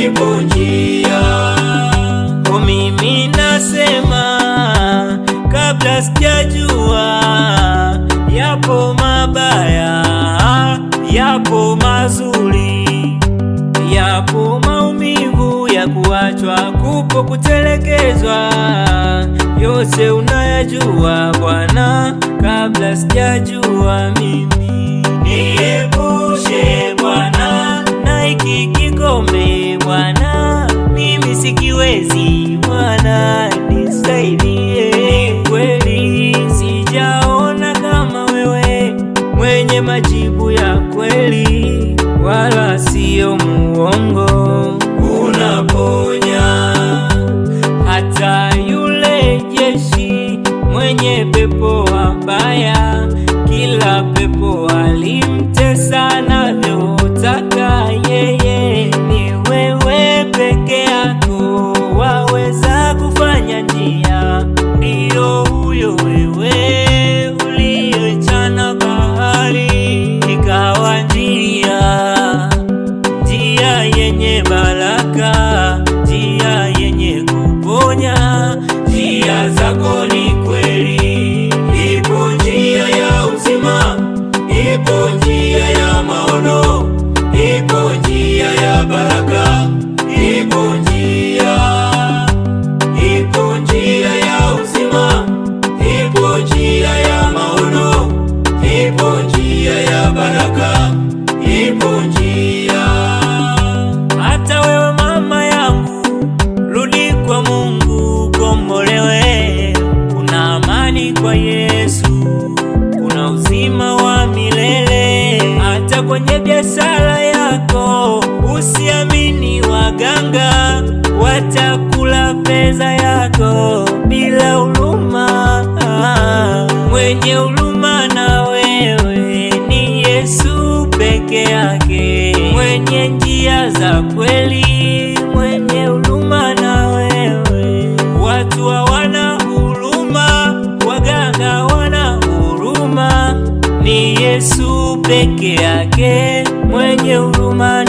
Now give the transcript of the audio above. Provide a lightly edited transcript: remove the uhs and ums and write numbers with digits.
ipo njia. Mimi nasema kabla sijajua, yapo mabaya, yapo mazuri, yapo maumivu ya kuachwa, kupo kutelekezwa, yote unayajua Bwana kabla sijajua mimi. Niepushe Bwana na hiki kikombe Bwana, mimi sikiwezi Bwana, nisaidie. Ni kweli sijaona kama wewe, mwenye majibu ya kweli wala sio muongo. Unaponya hata yule jeshi mwenye pepo wabaya, kila pepo alimtesa anavyotaka yeye. Ni wewe peke yako waweza kufanya njia, ndiyo huyo wewe uliyechana bahari ikawa njia, njia yenye baraka, njia yenye kuponya. Njia zako ni kweli, ipo njia ya uzima, ipo njia ya maono, ipo njia ya baraka, ipo njia, ipo njia ya uzima, ipo njia ya maono, ipo njia ya baraka, ipo njia. Hata wewe mama yangu, rudi kwa Mungu, kombolewe. Kuna amani kwa Yesu, kuna uzima wa milele. Hata kwenye biashara yako usiamini waganga, watakula pesa yako bila huruma. Mwenye huruma na wewe ni Yesu peke yake, mwenye njia za kweli, mwenye huruma na wewe. Watu hawana huruma, waganga hawana huruma, ni Yesu peke yake mwenye huruma.